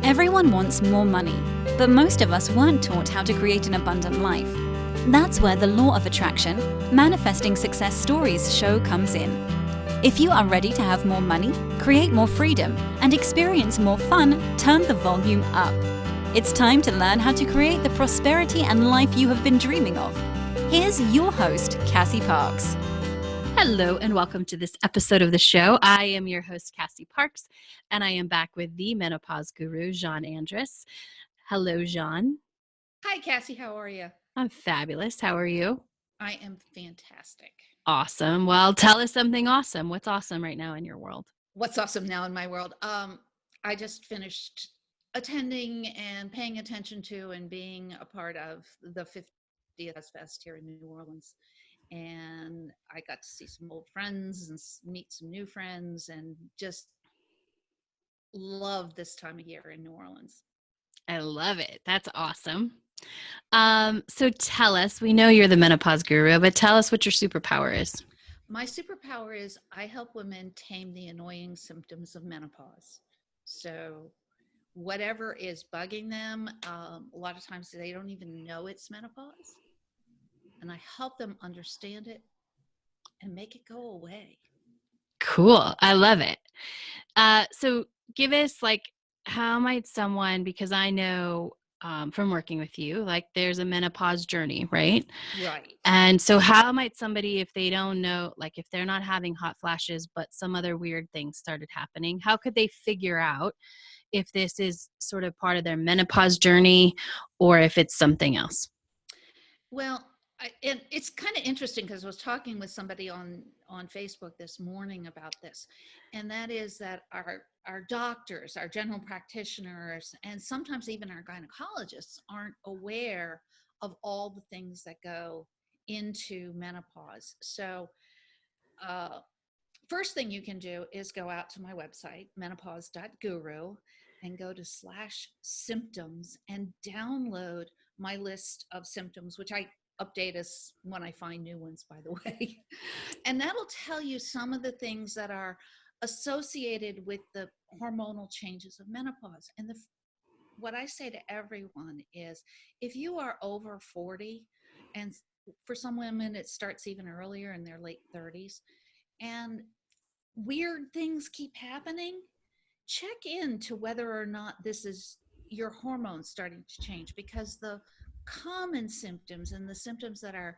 Everyone wants more money, but most of us weren't taught how to create an abundant life. That's where the law of attraction, manifesting success stories show comes in. If you are ready to have more money, create more freedom, and experience more fun, turn the volume up. It's time to learn how to create the prosperity and life you have been dreaming of. Here's your host, Cassie Parks. Hello and welcome to this episode of the show. I am your host, Cassie Parks, and I am back with the Menopause Guru, Jeanne Andrus. Hello, Jeanne. Hi, Cassie. How are you? I'm fabulous. How are you? I am fantastic. Awesome. Well, tell us something awesome. What's awesome right now in your world? What's awesome now in my world? I just finished attending and paying attention to and being a part of the 50th Fest here in New Orleans. And I got to see some old friends and meet some new friends and just love this time of year in New Orleans. I love it. That's awesome. So tell us, we know you're the menopause guru, but tell us what your superpower is. My superpower is I help women tame the annoying symptoms of menopause. So whatever is bugging them, a lot of times they don't even know it's menopause. And I help them understand it and make it go away. Cool. I love it. So give us how might someone, because I know from working with you, there's a menopause journey, right? Right. And so how might somebody, if they don't know, if they're not having hot flashes, but some other weird things started happening, how could they figure out if this is sort of part of their menopause journey or if it's something else? Well, and it's kind of interesting because I was talking with somebody on Facebook this morning about this, and that is that our doctors, our general practitioners, and sometimes even our gynecologists aren't aware of all the things that go into menopause. So first thing you can do is go out to my website, menopause.guru, and go to /symptoms and download my list of symptoms, which I update us when I find new ones, by the way. And that'll tell you some of the things that are associated with the hormonal changes of menopause. And what I say to everyone is, if you are over 40, and for some women it starts even earlier in their late 30s, and weird things keep happening, check into whether or not this is your hormones starting to change, because the common symptoms and the symptoms that our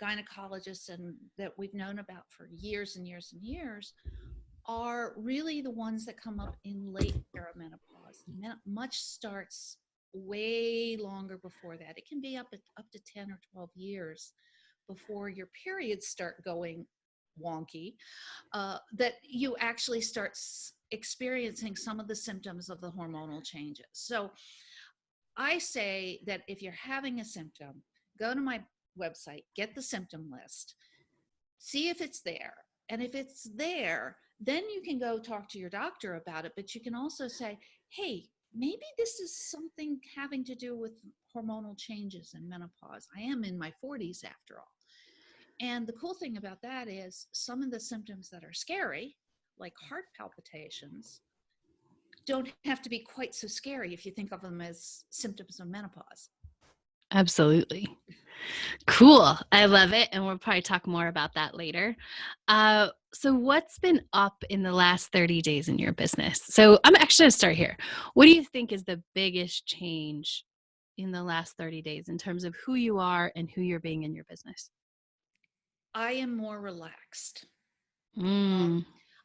gynecologists and that we've known about for years and years and years are really the ones that come up in late perimenopause. Much starts way longer before that. It can be up to 10 or 12 years before your periods start going wonky, that you actually start experiencing some of the symptoms of the hormonal changes. So I say that if you're having a symptom, go to my website, get the symptom list, see if it's there. And if it's there, then you can go talk to your doctor about it. But you can also say, hey, maybe this is something having to do with hormonal changes in menopause. I am in my 40s after all. And the cool thing about that is some of the symptoms that are scary, like heart palpitations, don't have to be quite so scary if you think of them as symptoms of menopause. Absolutely. Cool. I love it. And we'll probably talk more about that later. So what's been up in the last 30 days in your business? So I'm actually going to start here. What do you think is the biggest change in the last 30 days in terms of who you are and who you're being in your business? I am more relaxed.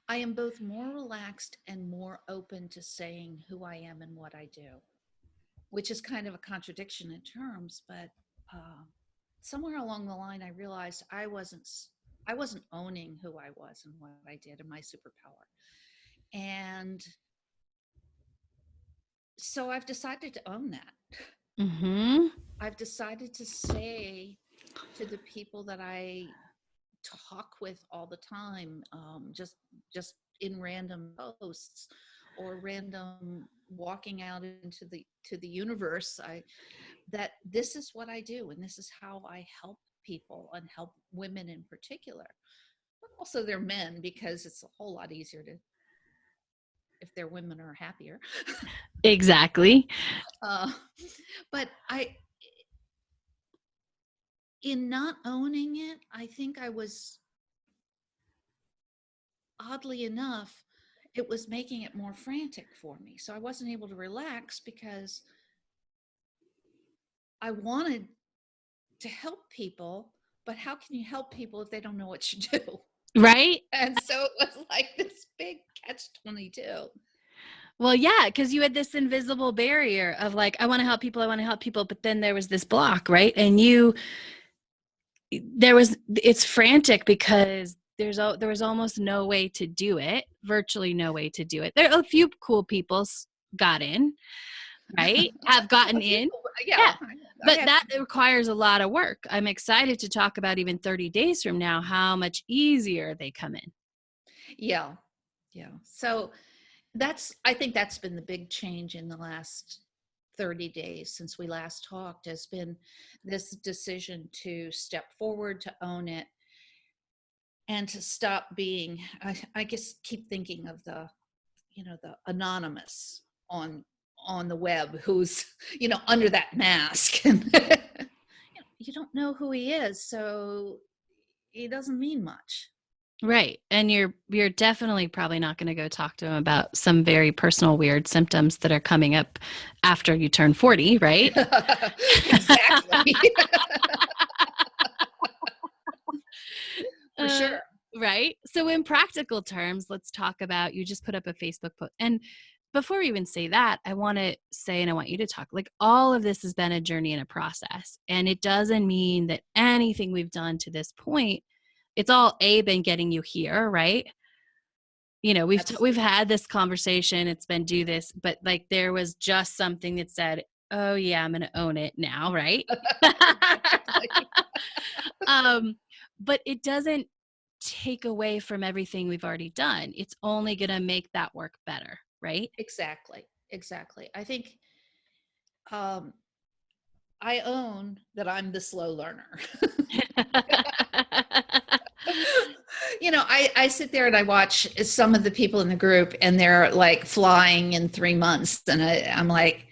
I am both more relaxed and more open to saying who I am and what I do, which is kind of a contradiction in terms, but somewhere along the line, I realized I wasn't owning who I was and what I did and my superpower. And so I've decided to own that. Mm-hmm. I've decided to say to the people that I talk with all the time, just in random posts or random walking out into the universe, that this is what I do and this is how I help people and help women in particular. But also they're men, because it's a whole lot easier to if their women are happier. Exactly. But in not owning it, I think I was, oddly enough, it was making it more frantic for me. So I wasn't able to relax because I wanted to help people, but how can you help people if they don't know what to do? Right? And so it was like this big catch-22. Well, yeah, because you had this invisible barrier of like, I want to help people, but then there was this block, right? And it's frantic because there was almost no way to do it, virtually no way to do it. There are a few cool people got in, right? Have gotten in. Yeah. But that requires a lot of work. I'm excited to talk about even 30 days from now, how much easier they come in. Yeah. So I think that's been the big change in the last 30 days since we last talked, has been this decision to step forward, to own it, and to stop being, I guess, keep thinking of the anonymous on the web who's, under that mask. And you don't know who he is, so he doesn't mean much. Right. And you're definitely probably not going to go talk to him about some very personal weird symptoms that are coming up after you turn 40, right? Exactly. For sure. Right. So in practical terms, let's talk about, you just put up a Facebook post. And before we even say that, I want to say, and I want you to talk, like, all of this has been a journey and a process. And it doesn't mean that anything we've done to this point, it's all been getting you here, right? We've had this conversation, it's been do this, but like there was just something that said, oh yeah, I'm going to own it now, right? But it doesn't take away from everything we've already done. It's only going to make that work better, right? Exactly. I think I own that I'm the slow learner. I sit there and I watch some of the people in the group, and they're like flying in 3 months. And I'm like,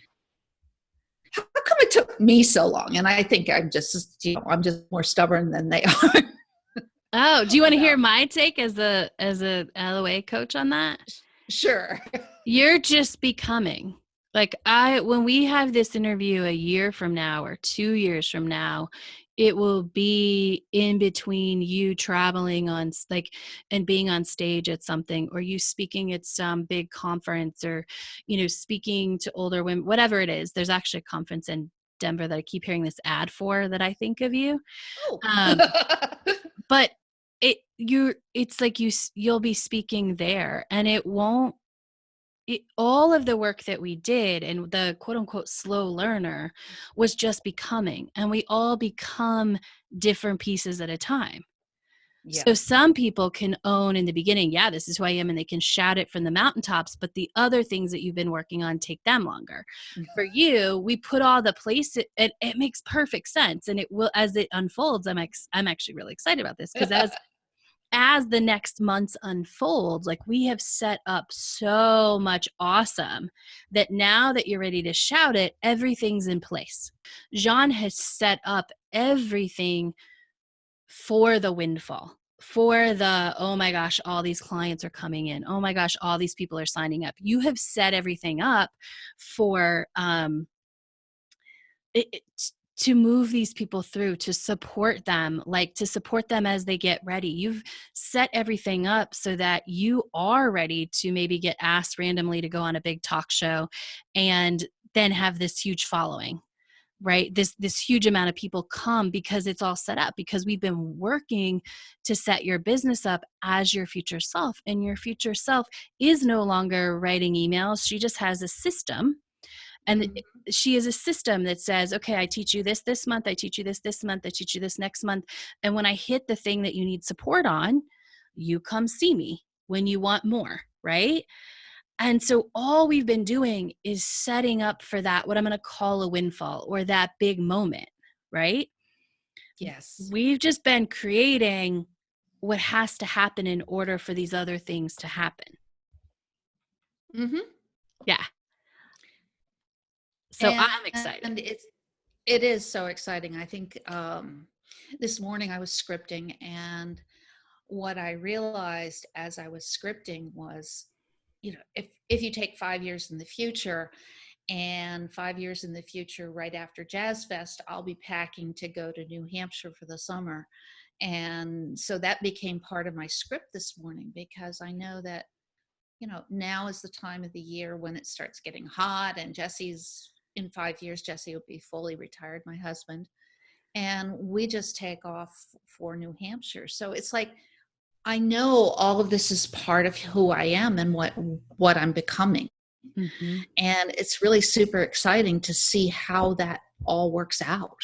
how come it took me so long? And I think I'm just more stubborn than they are. Oh, do you want to hear my take as a LOA coach on that? Sure. You're just becoming. Like when we have this interview a year from now or 2 years from now, it will be in between you traveling on and being on stage at something, or you speaking at some big conference, or, speaking to older women, whatever it is. There's actually a conference in Denver that I keep hearing this ad for that I think of you. Oh. But it's like you'll be speaking there, and all of the work that we did and the quote unquote slow learner was just becoming, and we all become different pieces at a time. Yeah. So some people can own in the beginning, yeah, this is who I am, and they can shout it from the mountaintops, but the other things that you've been working on take them longer. For you, we put all the places, and it makes perfect sense. And it will, as it unfolds, I'm actually really excited about this, because as the next months unfold, like, we have set up so much awesome that now that you're ready to shout it, everything's in place. Jeanne has set up everything for the windfall, for the, oh my gosh, all these clients are coming in. Oh my gosh, all these people are signing up. You have set everything up for to move these people through, to support them, as they get ready. You've set everything up so that you are ready to maybe get asked randomly to go on a big talk show and then have this huge following, right? This huge amount of people come because it's all set up, because we've been working to set your business up as your future self. And your future self is no longer writing emails. She just has a system. And she is a system that says, okay, I teach you this month, I teach you this month, I teach you this next month. And when I hit the thing that you need support on, you come see me when you want more, right? And so all we've been doing is setting up for that, what I'm going to call a windfall, or that big moment, right? Yes. We've just been creating what has to happen in order for these other things to happen. Mm-hmm. Yeah. So I'm excited. And it is so exciting. I think this morning I was scripting, and what I realized as I was scripting was, if you take 5 years in the future, and 5 years in the future, right after Jazz Fest, I'll be packing to go to New Hampshire for the summer. And so that became part of my script this morning, because I know that, now is the time of the year when it starts getting hot, and in 5 years, Jesse will be fully retired, my husband. And we just take off for New Hampshire. So it's like, I know all of this is part of who I am and what I'm becoming. Mm-hmm. And it's really super exciting to see how that all works out.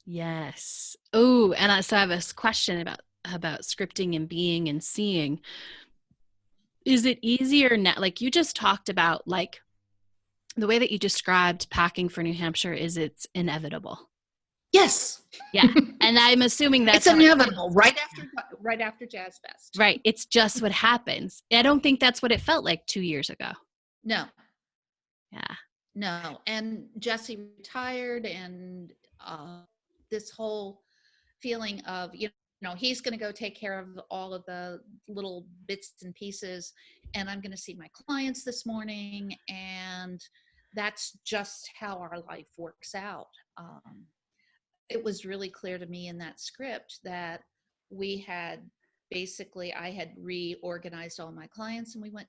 Yes. Oh, and so I have a question about scripting and being and seeing. Is it easier now? Like you just talked about, like the way that you described packing for New Hampshire is it's inevitable. Yes. Yeah. And I'm assuming that's it's inevitable right after Jazz Fest. Right. It's just what happens. I don't think that's what it felt like 2 years ago. No. Yeah. No. And Jesse retired, and this whole feeling of, he's going to go take care of all of the little bits and pieces, and I'm going to see my clients this morning, and that's just how our life works out. It was really clear to me in that script that I had reorganized all my clients, and we went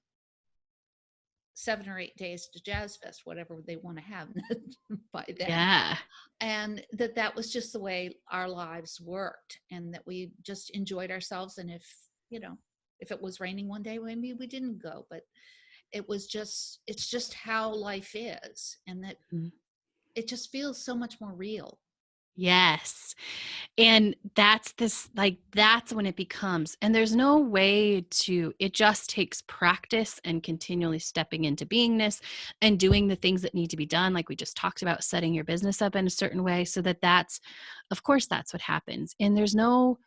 7 or 8 days to Jazz Fest, whatever they want to have by then. Yeah. And that was just the way our lives worked, and that we just enjoyed ourselves. And if it was raining one day, maybe we didn't go, but it's just how life is, and that it just feels so much more real. Yes. And that's when it becomes, and there's no way it just takes practice and continually stepping into beingness and doing the things that need to be done. Like we just talked about, setting your business up in a certain way so that's what happens. And there's no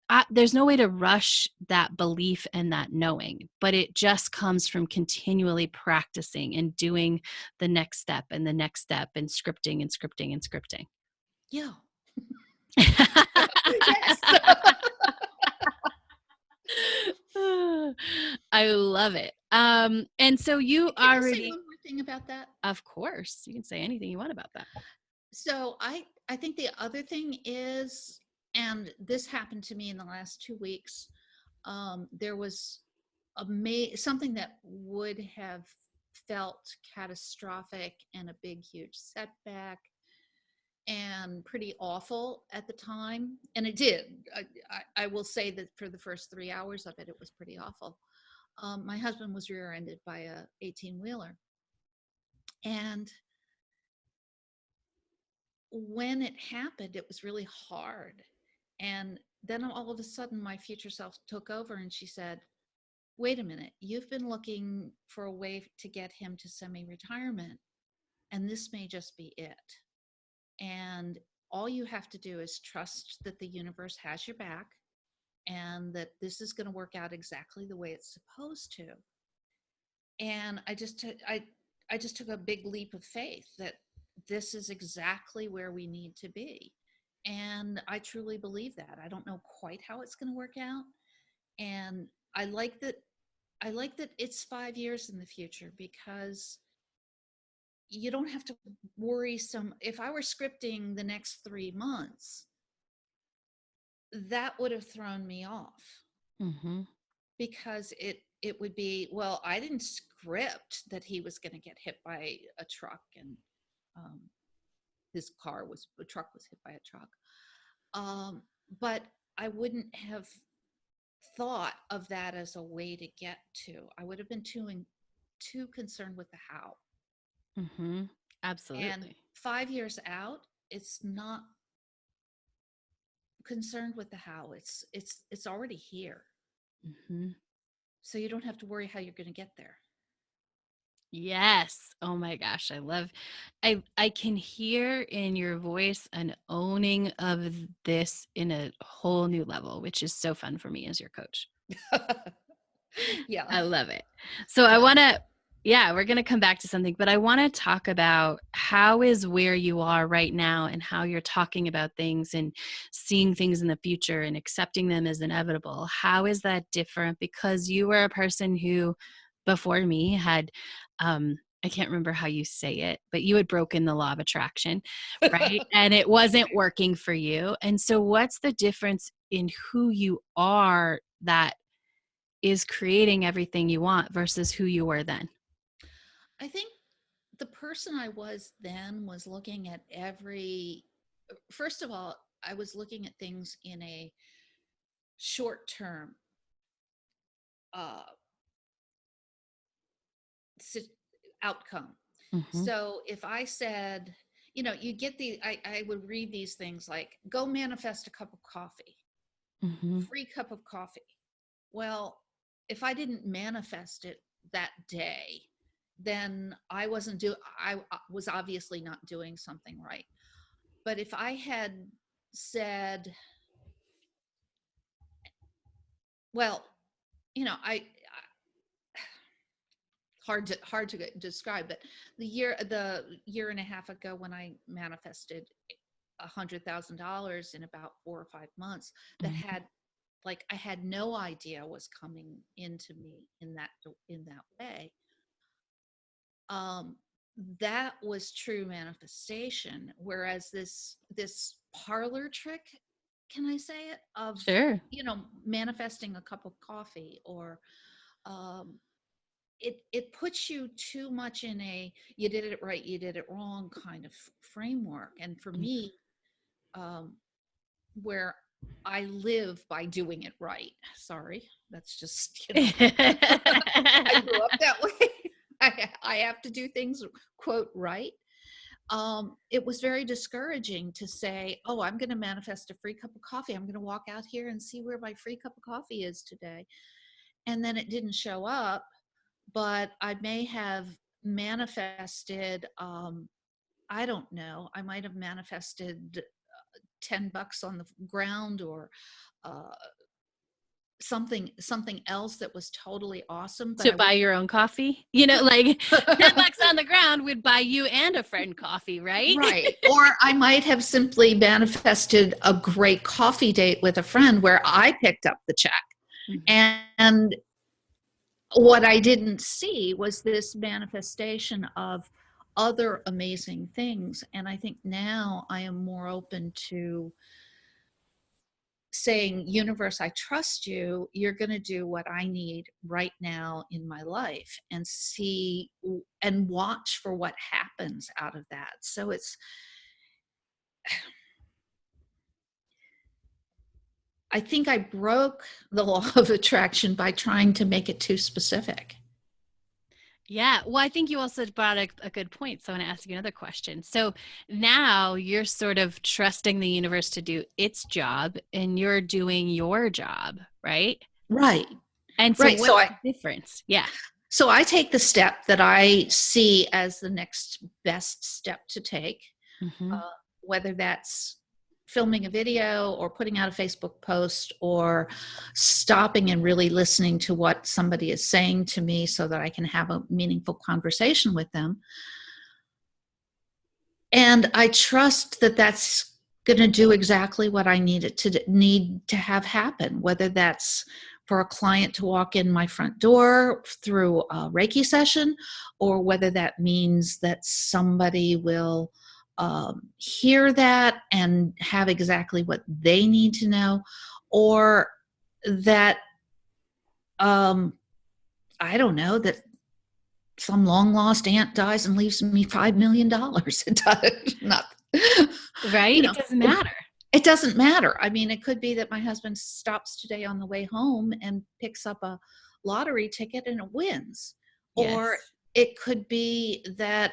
way to rush that belief and that knowing, but it just comes from continually practicing and doing the next step and the next step, and scripting and scripting and scripting. Yeah. Yes. I love it. And so you Can already. I say one more thing about that? Of course, you can say anything you want about that. So I think the other thing is, and this happened to me in the last 2 weeks, there was something that would have felt catastrophic and a big, huge setback and pretty awful at the time. And it did. I will say that for the first 3 hours of it, it was pretty awful. My husband was rear-ended by a 18-wheeler. And when it happened, it was really hard. And then all of a sudden, my future self took over, and she said, wait a minute, you've been looking for a way to get him to semi-retirement, and this may just be it. And all you have to do is trust that the universe has your back, and that this is going to work out exactly the way it's supposed to. And I just took a big leap of faith that this is exactly where we need to be. And I truly believe that. I don't know quite how it's going to work out. And I like that it's 5 years in the future, because you don't have to worry if I were scripting the next 3 months, that would have thrown me off. Mm-hmm. Because it would be, well, I didn't script that he was going to get hit by a truck, and the truck was hit by a truck. But I wouldn't have thought of that as a way to get to. I would have been too concerned with the how. Mm-hmm. Absolutely. And 5 years out, it's not concerned with the how. It's already here. Mm-hmm. So you don't have to worry how you're going to get there. Yes. Oh my gosh. I can hear in your voice an owning of this in a whole new level, which is so fun for me as your coach. Yeah. I love it. So I want to, Yeah, we're going to come back to something, but I want to talk about how is where you are right now and how you're talking about things and seeing things in the future and accepting them as inevitable. How is that different? Because you were a person who, before me, had, I can't remember how you say it, but you had broken the law of attraction, right? And it wasn't working for you. And so what's the difference in who you are that is creating everything you want versus who you were then? I think the person I was then was looking at first of all, I was looking at things in a short term uh, outcome. Mm-hmm. So if I said, you get I would read these things like, go manifest a cup of coffee, Mm-hmm. free cup of coffee. Well, if I didn't manifest it that day, then I was obviously not doing something right. But if I had said, well, I hard to describe, but the year and a half ago when I manifested $100,000 in about 4 or 5 months, that Mm-hmm. had, like, I had no idea was coming into me in that way. That was true manifestation. Whereas this parlor trick, can I say it, of Sure. manifesting a cup of coffee, or um, it puts you too much in a you did it right, you did it wrong kind of framework. And for me, um, where I live by doing it right. Sorry, that's just, I grew up that way. I have to do things, quote, right. It was very discouraging to say, oh, I'm going to manifest a free cup of coffee. I'm going to walk out here and see where my free cup of coffee is today. And then it didn't show up, but I may have manifested, I don't know, I might have manifested $10 on the ground, or uh, something else that was totally awesome. But To buy your own coffee, like $10 on the ground would buy you and a friend coffee, right? Right. Or I might have simply manifested a great coffee date with a friend where I picked up the check. Mm-hmm. And what I didn't see was this manifestation of other amazing things. And I think now I am more open to saying, universe, I trust you. You're going to do what I need right now in my life, and see and watch for what happens out of that. So I think I broke the law of attraction by trying to make it too specific. Yeah. Well, I think you also brought a good point. So I want to ask you another question. So now you're sort of trusting the universe to do its job and you're doing your job, right? Right. And so Right. what's the difference? Yeah. So I take the step that I see as the next best step to take, Mm-hmm. Whether that's filming a video or putting out a Facebook post, or stopping and really listening to what somebody is saying to me so that I can have a meaningful conversation with them. And I trust that that's going to do exactly what I need to have happen, whether that's for a client to walk in my front door through a Reiki session, or whether that means that somebody will hear that and have exactly what they need to know, or that I don't know, that some long lost aunt dies and leaves me $5 million. It does not, Right. It doesn't matter. It doesn't matter. I mean, it could be that my husband stops today on the way home and picks up a lottery ticket and it wins. Yes. Or it could be that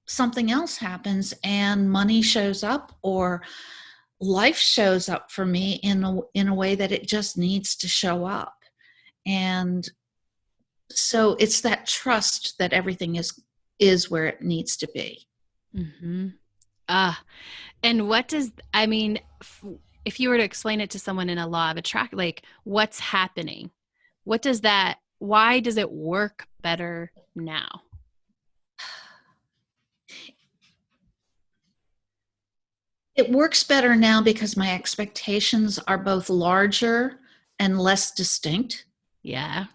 something else happens and money shows up, or life shows up for me in a way that it just needs to show up. And so it's that trust that everything is where it needs to be. Mm-hmm. And what does, if you were to explain it to someone in a law of attraction, like what's happening, what does that why does it work better now? It works better now because my expectations are both larger and less distinct, Yeah.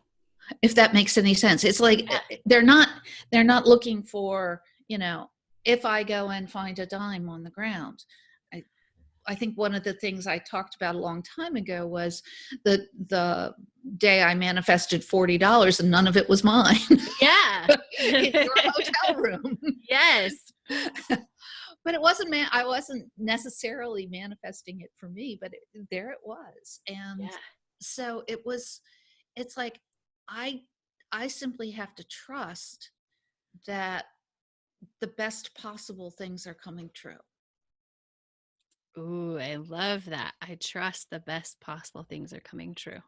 if that makes any sense. It's like they're not looking for, if I go and find a dime on the ground. I think one of the things I talked about a long time ago was the day I manifested $40 and none of it was mine. Yeah. In your hotel room. Yes. But I wasn't necessarily manifesting it for me, but there it was. And so it's like, I simply have to trust that the best possible things are coming true. Ooh, I love that. I trust the best possible things are coming true.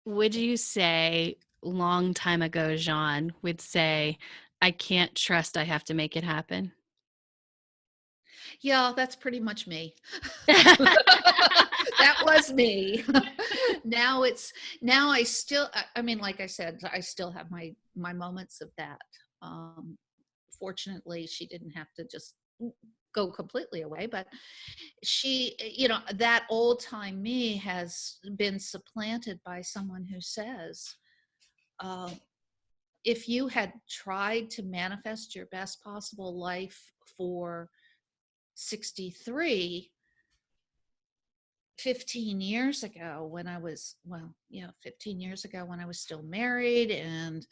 Would you say long time ago, Jeanne would say, I can't trust, I have to make it happen? Yeah, that's pretty much me. That was me. Now I mean, like I said, I still have my moments of that. Fortunately, she didn't have to just go completely away, but she, that old time me has been supplanted by someone who says, uh, if you had tried to manifest your best possible life for 63, 15 years ago when I was, 15 years ago when I was still married and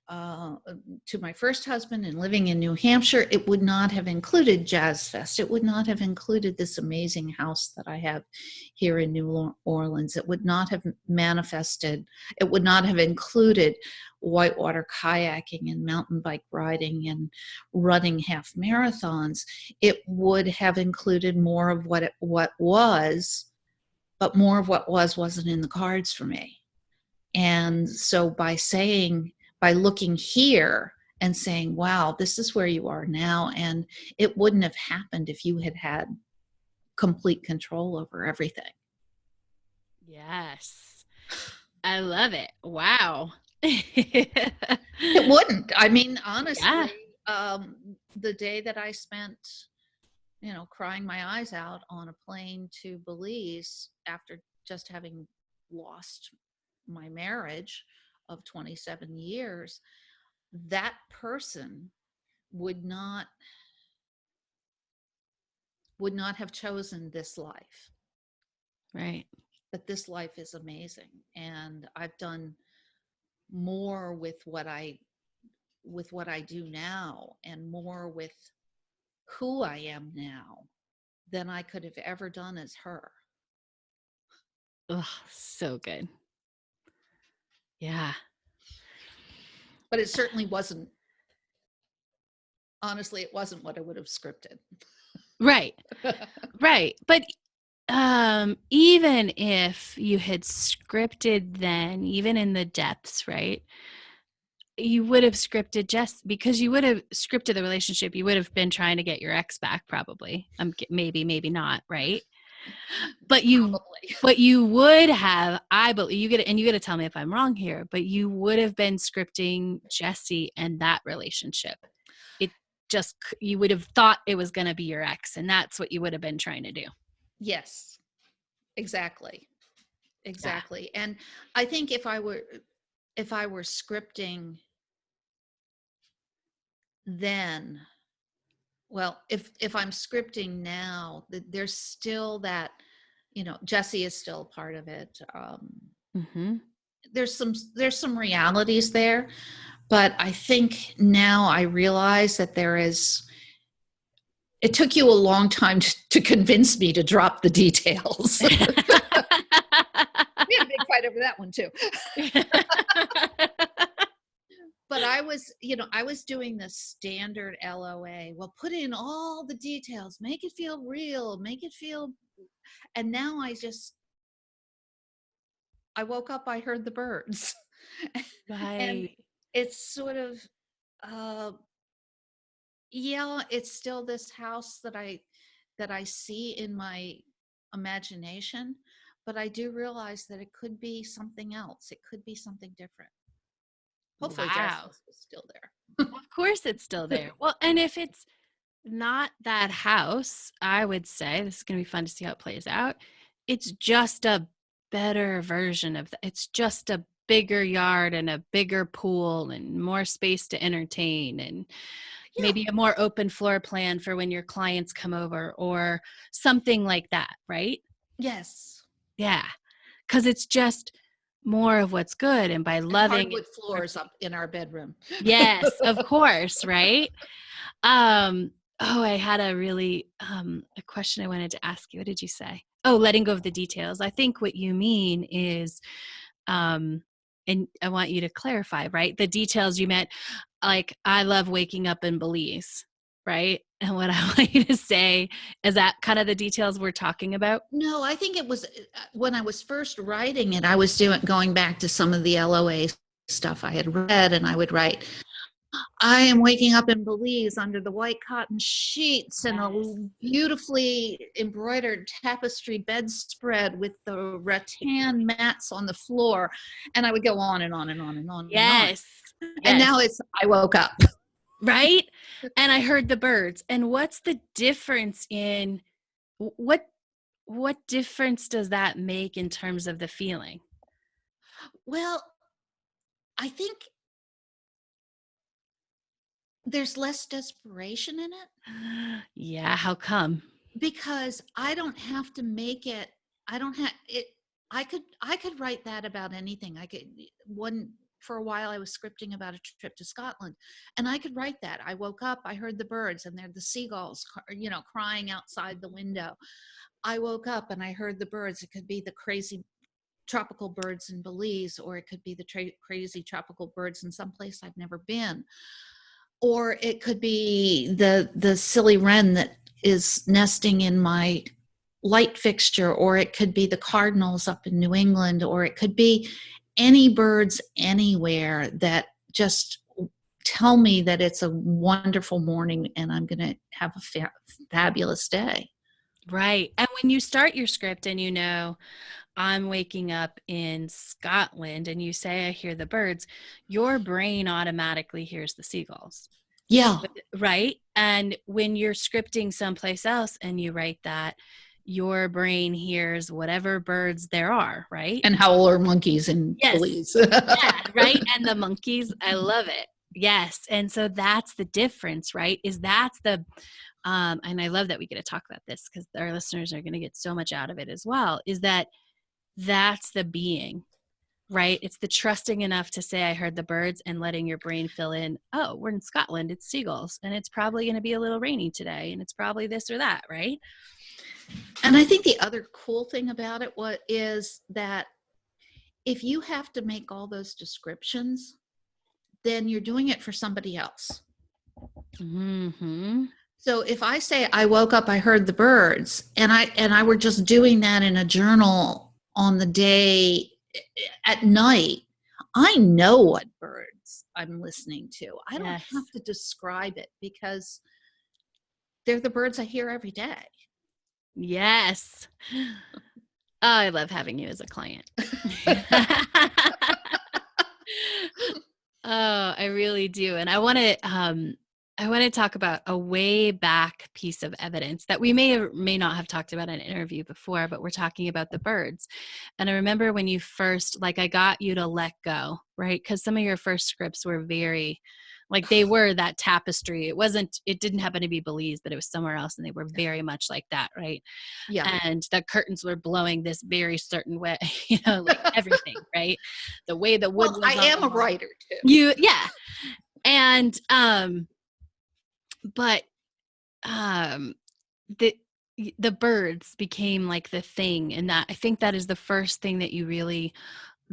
to my first husband and living in New Hampshire, it would not have included Jazz Fest. It would not have included this amazing house that I have here in New Orleans. It would not have manifested. It would not have included whitewater kayaking and mountain bike riding and running half marathons. It would have included more of what was, but more of what wasn't in the cards for me. And so by looking here and saying, wow, this is where you are now, and it wouldn't have happened if you had complete control over everything. Yes. I love it. Wow. It wouldn't. I mean, honestly, Yeah. the day that I spent, crying my eyes out on a plane to Belize after just having lost my marriage of 27 years, that person would not have chosen this life. Right. But this life is amazing, and I've done more with what I do now, and more with who I am now than I could have ever done as her. Oh, so good. Yeah. But it certainly wasn't, honestly, it wasn't what I would have scripted. Right. Right. But even if you had scripted then, even in the depths, right? You would have scripted just because you would have scripted the relationship. You would have been trying to get your ex back, probably. Maybe not, right? But you would have, I believe, you got to tell me if I'm wrong here, but you would have been scripting Jesse and that relationship. It just, you would have thought it was going to be your ex, and that's what you would have been trying to do. Yes, exactly. Yeah. And I think if I were scripting then, well, if I'm scripting now, there's still that, Jesse is still part of it. Mm-hmm. There's some realities there, but I think now I realize that it took you a long time to convince me to drop the details. We had a big fight over that one too. But I was doing the standard LOA. Well, put in all the details, make it feel real, and now I woke up, I heard the birds. And Right. it's sort of, it's still this house that I see in my imagination, but I do realize that it could be something else. It could be something different. Hopefully Wow. Jess is still there. Of course it's still there. Well, and if it's not that house, I would say, this is going to be fun to see how it plays out. It's just a better version of that. It's just a bigger yard and a bigger pool and more space to entertain and maybe a more open floor plan for when your clients come over or something like that, right? Yes. Yeah. Because it's just more of what's good. And by And loving hardwood floors up in our bedroom. yes, of course, right? I had a really a question I wanted to ask you. What did you say? Oh, letting go of the details. I think what you mean is and I want you to clarify, right? The details you meant, like, I love waking up in Belize, right? And what I want you to say is that kind of the details we're talking about? No, I think it was when I was first writing it, I was going back to some of the LOA stuff I had read, and I would write, I am waking up in Belize under the white cotton sheets and a beautifully embroidered tapestry bedspread with the rattan mats on the floor. And I would go on and on and on and on. Yes. And on. And now it's, I woke up. Right? And I heard the birds. And what's the difference in what difference does that make in terms of the feeling? Well, I think there's less desperation in it. Yeah, how come? Because I don't have to make it. I don't have it. I could write that about anything. For a while I was scripting about a trip to Scotland, and I could write that. I woke up, I heard the birds, and they're the seagulls, crying outside the window. I woke up and I heard the birds. It could be the crazy tropical birds in Belize, or it could be the crazy tropical birds in some place I've never been. Or it could be the silly wren that is nesting in my light fixture, or it could be the cardinals up in New England, or it could be any birds anywhere that just tell me that it's a wonderful morning and I'm going to have a fabulous day. Right. And when you start your script and I'm waking up in Scotland and you say, I hear the birds, your brain automatically hears the seagulls. Yeah. Right. And when you're scripting someplace else and you write that, your brain hears whatever birds there are, right? And howl or monkeys in Belize. Yeah, right. And the monkeys, I love it. Yes. And so that's the difference, right? And I love that we get to talk about this because our listeners are going to get so much out of it as well, is that's the being, right? It's the trusting enough to say, I heard the birds, and letting your brain fill in, oh, we're in Scotland, it's seagulls, and it's probably going to be a little rainy today, and it's probably this or that, right? And I think the other cool thing about it is that if you have to make all those descriptions, then you're doing it for somebody else. Mm-hmm. So if I say I woke up, I heard the birds, and I were just doing that in a journal on the day at night, I know what birds I'm listening to. I don't have to describe it because they're the birds I hear every day. Yes. Oh, I love having you as a client. Oh, I really do. And I want to talk about a way back piece of evidence that we may or may not have talked about in an interview before, but we're talking about the birds. And I remember when you first, I got you to let go, right? Because some of your first scripts were very, they were that tapestry. It didn't happen to be Belize, but it was somewhere else. And they were very much like that, right? Yeah. And the curtains were blowing this very certain way, everything, right? The way the wood was. I am a writer too. Yeah. And, but the birds became the thing, and that I think that is the first thing that you really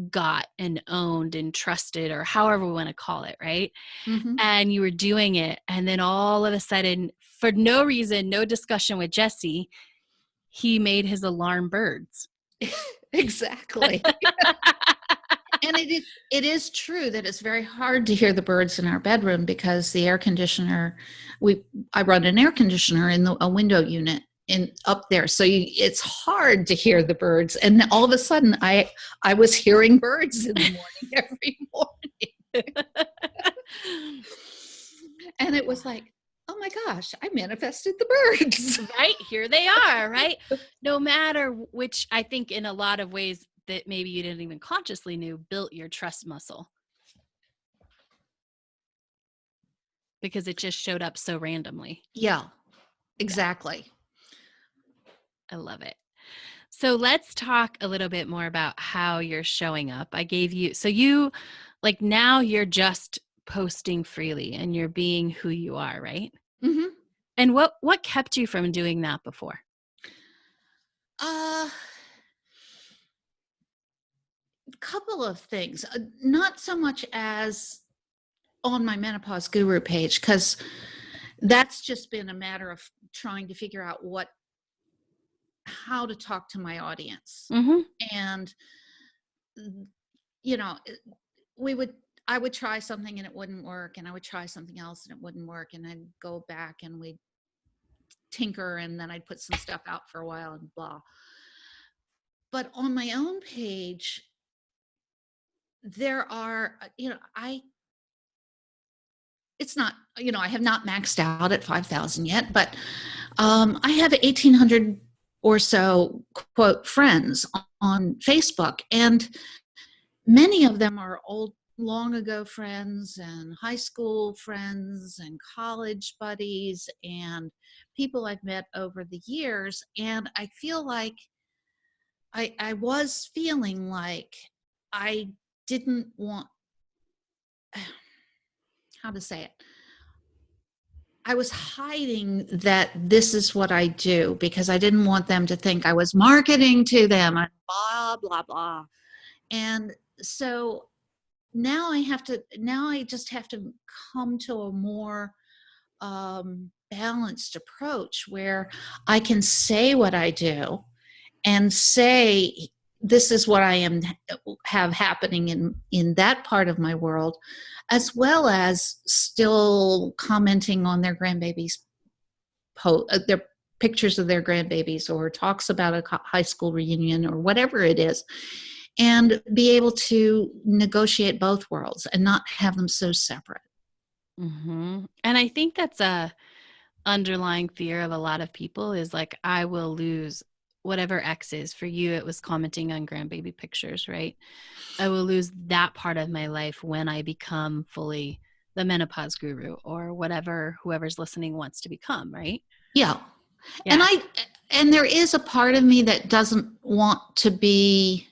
got and owned and trusted, or however we want to call it, right? Mm-hmm. And you were doing it, and then all of a sudden, for no reason, no discussion with Jesse, he made his alarm birds. Exactly. And it is true that it's very hard to hear the birds in our bedroom because the air conditioner, I run an air conditioner in a window unit, up there. So it's hard to hear the birds. And then all of a sudden I was hearing birds in the morning every morning. And it was like, oh my gosh, I manifested the birds. Right? Here they are, right? No matter which, I think in a lot of ways that maybe you didn't even consciously knew, built your trust muscle. Because it just showed up so randomly. Yeah, exactly. I love it. So let's talk a little bit more about how you're showing up. I gave you, so you, like now you're just posting freely and you're being who you are, right? Mm-hmm. And what kept you from doing that before? A couple of things. Not so much as on my Menopause Guru page, because that's just been a matter of trying to figure out how to talk to my audience. Mm-hmm. And, I would try something and it wouldn't work, and I would try something else and it wouldn't work, and I'd go back and we'd tinker, and then I'd put some stuff out for a while and blah. But on my own page, there are, it's not, I have not maxed out at 5,000 yet, but I have 1,800 or so, quote, friends on Facebook. And many of them are long ago friends and high school friends and college buddies and people I've met over the years. And I feel like I was feeling like I didn't want, how to say it? I was hiding that this is what I do because I didn't want them to think I was marketing to them and blah, blah, blah. And so now I just have to come to a more balanced approach where I can say what I do and say, this is what I have happening in that part of my world, as well as still commenting on their grandbabies, their pictures of their grandbabies, or talks about a high school reunion or whatever it is, and be able to negotiate both worlds and not have them so separate. Mm-hmm. And I think that's a underlying fear of a lot of people is like, I will lose whatever X is. For you, it was commenting on grandbaby pictures, right? I will lose that part of my life when I become fully the menopause guru or whatever whoever's listening wants to become, right? Yeah. And there is a part of me that doesn't want to be,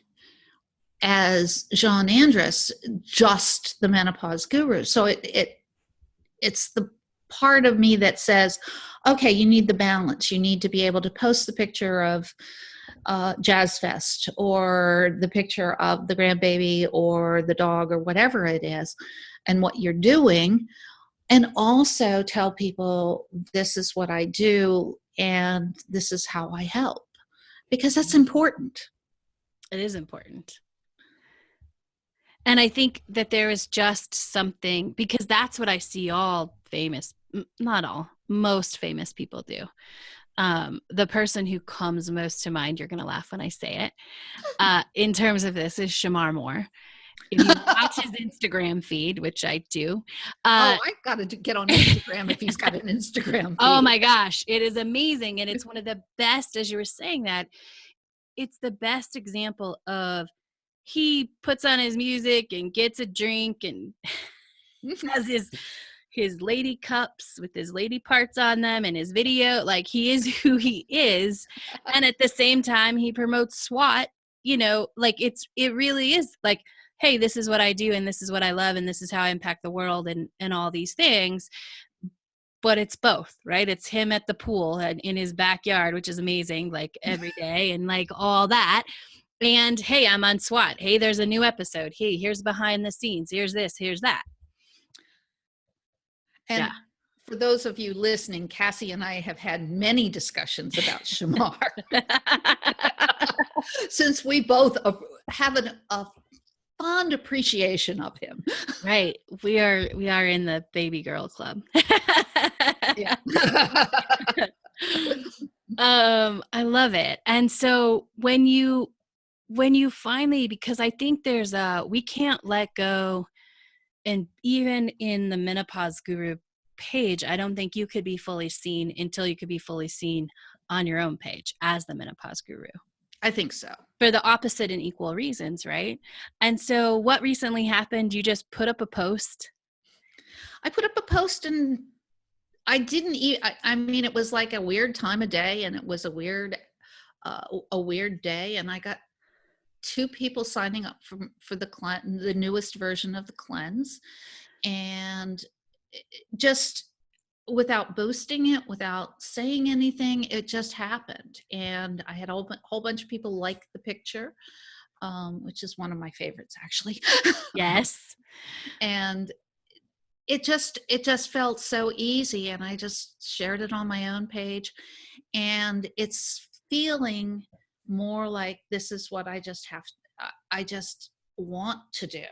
as Jean Andrus, just the menopause guru. So it's the part of me that says, okay, you need the balance. You need to be able to post the picture of Jazz Fest or the picture of the grandbaby or the dog or whatever it is and what you're doing, and also tell people this is what I do and this is how I help, because that's important. It is important. And I think that there is just something, because that's what I see all famous, not all, most famous people do. The person who comes most to mind, you're going to laugh when I say it, in terms of this, is Shamar Moore. If you watch his Instagram feed, which I do. I've got to get on Instagram if he's got an Instagram feed. Oh my gosh, it is amazing. And it's one of the best, as you were saying that, it's the best example of, he puts on his music and gets a drink and has his lady cups with his lady parts on them and his video. Like, he is who he is. And at the same time, he promotes SWAT, like it really is like, hey, this is what I do and this is what I love and this is how I impact the world and all these things. But it's both, right? It's him at the pool and in his backyard, which is amazing, like every day and like all that. And hey, I'm on SWAT. Hey, there's a new episode. Hey, here's behind the scenes. Here's this, here's that. And for those of you listening, Cassie and I have had many discussions about Shamar since we both have a fond appreciation of him. Right. We are in the baby girl club. Yeah. I love it. And so when you finally, because I think we can't let go, and even in the Menopause Guru page, I don't think you could be fully seen until you could be fully seen on your own page as the Menopause Guru. I think so. For the opposite and equal reasons, right? And so what recently happened? You just put up a post? I put up a post and I didn't I mean, it was like a weird time of day, and it was a weird day, and I got 2 people signing up for the newest version of the cleanse, and just without boosting it, without saying anything, it just happened. And I had a whole bunch of people like the picture, which is one of my favorites, actually. Yes. And it just felt so easy, and I just shared it on my own page, and it's feeling more like this is what I just want to do.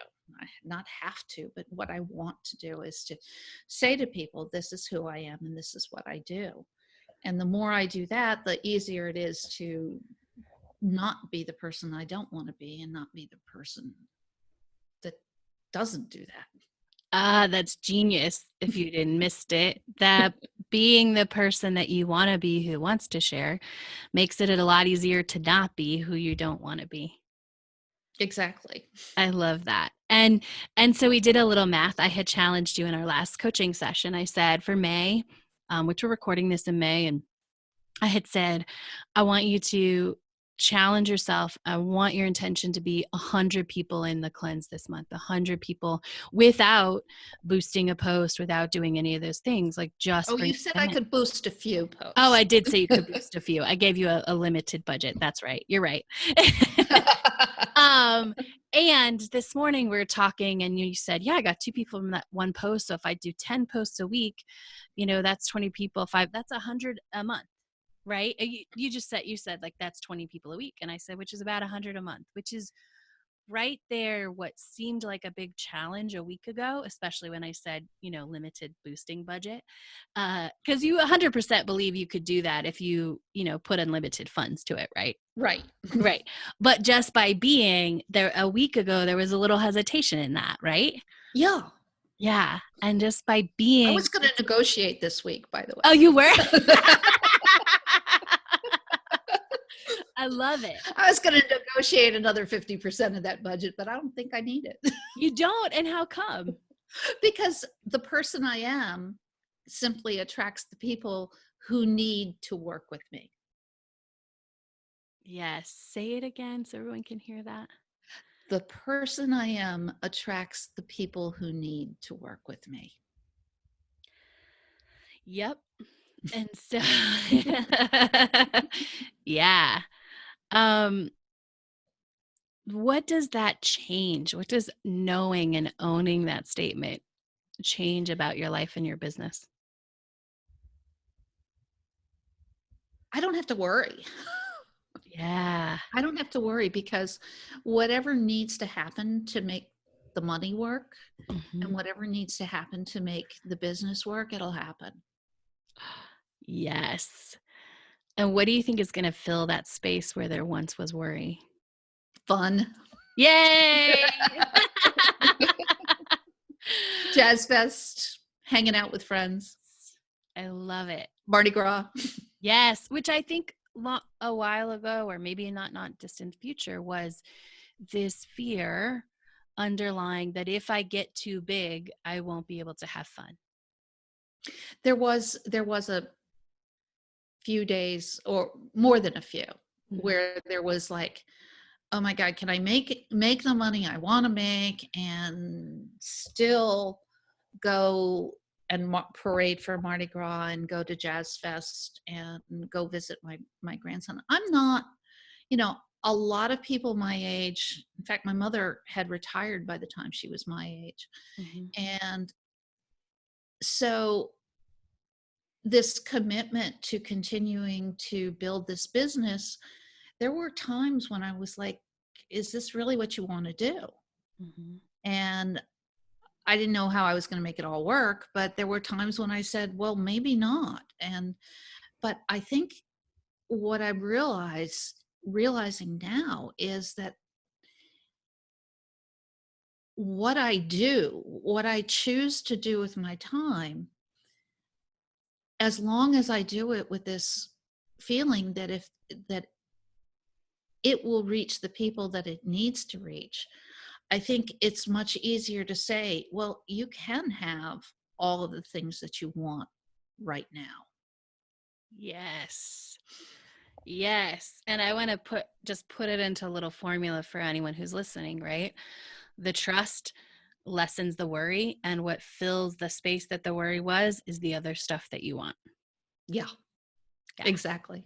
Not have to, but what I want to do is to say to people, this is who I am and this is what I do. And the more I do that, the easier it is to not be the person I don't want to be, and not be the person that doesn't do that. That's genius. If you didn't missed it, that being the person that you want to be, who wants to share, makes it a lot easier to not be who you don't want to be. Exactly. I love that. And so we did a little math. I had challenged you in our last coaching session. I said for May, which we're recording this in May, and I had said, I want you to challenge yourself. I want your intention to be 100 people in the cleanse this month, 100 people, without boosting a post, without doing any of those things, like just. Oh, you said I could boost a few posts. Oh, I did say you could boost a few. I gave you a limited budget. That's right. You're right. And this morning we were talking, and you said, yeah, I got 2 people from that one post. So if I do 10 posts a week, that's 20 people. That's 100 a month. Right. You said like, that's 20 people a week. And I said, which is about 100 a month, which is right there. What seemed like a big challenge a week ago, especially when I said, limited boosting budget, because you 100% believe you could do that if you, put unlimited funds to it. Right. Right. Right. But just by being there a week ago, there was a little hesitation in that. Right. Yeah. Yeah. And just by being. I was going to negotiate this week, by the way. Oh, you were? I love it. I was going to negotiate another 50% of that budget, but I don't think I need it. You don't? And how come? Because the person I am simply attracts the people who need to work with me. Yes. Say it again so everyone can hear that. The person I am attracts the people who need to work with me. Yep. And so, yeah. What does that change? What does knowing and owning that statement change about your life and your business? I don't have to worry. Yeah. I don't have to worry, because whatever needs to happen to make the money work, Mm-hmm. and whatever needs to happen to make the business work, it'll happen. Yes. And what do you think is going to fill that space where there once was worry? Fun. Yay! Jazz Fest, hanging out with friends. I love it. Mardi Gras. Yes, which I think a while ago, or maybe not distant future, was this fear underlying that if I get too big, I won't be able to have fun. There was a few days, or more than a few, Mm-hmm. where there was like, oh my God, can I make the money I want to make and still go and parade for Mardi Gras and go to Jazz Fest and go visit my grandson? I'm not, a lot of people my age, in fact, my mother had retired by the time she was my age. Mm-hmm. And so this commitment to continuing to build this business, there were times when I was like, is this really what you want to do? Mm-hmm. And I didn't know how I was going to make it all work, but there were times when I said, well, maybe not. But I think what I'm realizing now is that what I do, what I choose to do with my time, as long as I do it with this feeling that it will reach the people that it needs to reach, I think it's much easier to say, well, you can have all of the things that you want right now. Yes. Yes. And I want to put it into a little formula for anyone who's listening, right? The trust lessens the worry, and what fills the space that the worry was is the other stuff that you want. Yeah. Exactly.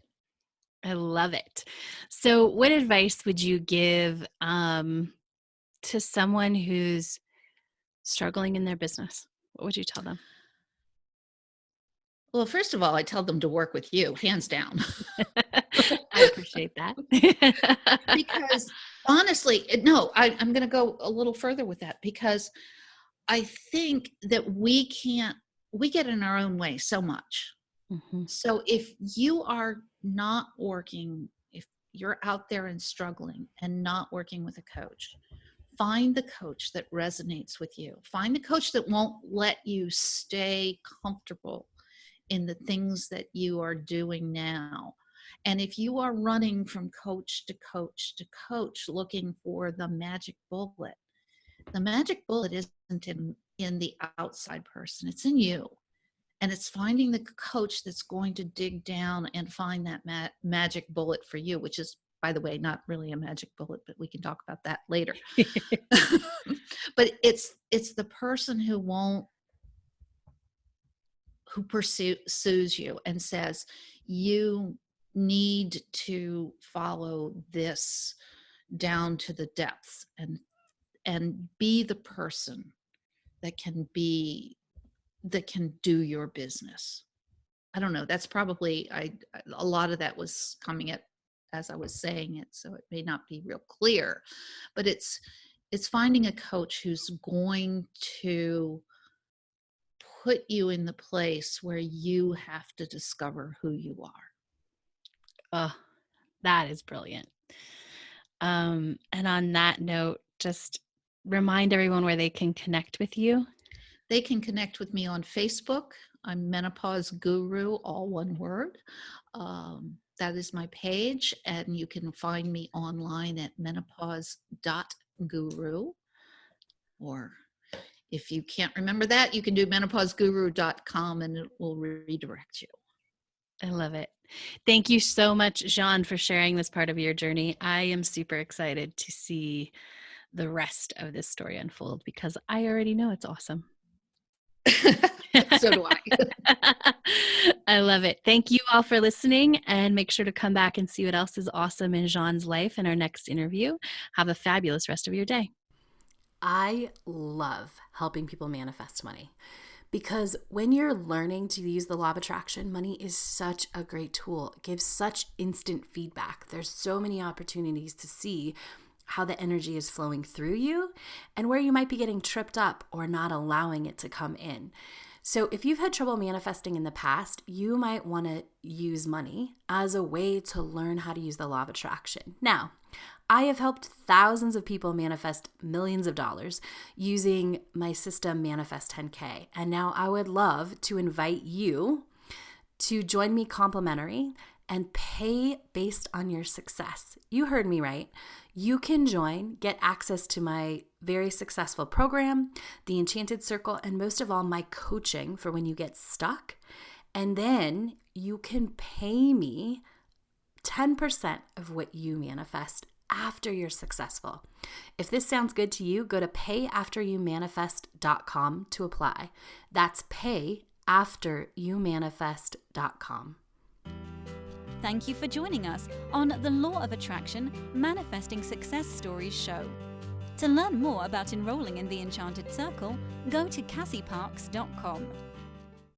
I love it. So what advice would you give to someone who's struggling in their business? What would you tell them? Well, first of all, I tell them to work with you, hands down. I appreciate that. Because honestly, no, I'm going to go a little further with that, because I think that we get in our own way so much. Mm-hmm. So if you are not working, if you're out there and struggling and not working with a coach, find the coach that resonates with you. Find the coach that won't let you stay comfortable in the things that you are doing now. And if you are running from coach to coach to coach looking for the magic bullet isn't in the outside person, it's in you. And it's finding the coach that's going to dig down and find that magic bullet for you, which is, by the way, not really a magic bullet, but we can talk about that later. But it's the person who pursues you and says, you need to follow this down to the depths and be the person that can do your business. I don't know. That's probably a lot of that was coming at as I was saying it, so it may not be real clear, but it's finding a coach who's going to put you in the place where you have to discover who you are. Oh, that is brilliant. And on that note, just remind everyone where they can connect with you. They can connect with me on Facebook. I'm Menopause Guru, all one word. That is my page, and you can find me online at menopause.guru. Or if you can't remember that, you can do menopauseguru.com and it will redirect you. I love it. Thank you so much, Jeanne, for sharing this part of your journey. I am super excited to see the rest of this story unfold because I already know it's awesome. So do I. I love it. Thank you all for listening, and make sure to come back and see what else is awesome in Jeanne's life in our next interview. Have a fabulous rest of your day. I love helping people manifest money because when you're learning to use the law of attraction, money is such a great tool. It gives such instant feedback. There's so many opportunities to see how the energy is flowing through you and where you might be getting tripped up or not allowing it to come in. So if you've had trouble manifesting in the past, you might want to use money as a way to learn how to use the law of attraction. Now, I have helped thousands of people manifest millions of dollars using my system Manifest 10K. And now I would love to invite you to join me complimentary and pay based on your success. You heard me right. You can join, get access to my very successful program, the Enchanted Circle, and most of all, my coaching for when you get stuck. And then you can pay me 10% of what you manifest after you're successful. If this sounds good to you, go to payafteryoumanifest.com to apply. That's payafteryoumanifest.com. Thank you for joining us on the Law of Attraction Manifesting Success Stories show. To learn more about enrolling in the Enchanted Circle, go to cassieparks.com.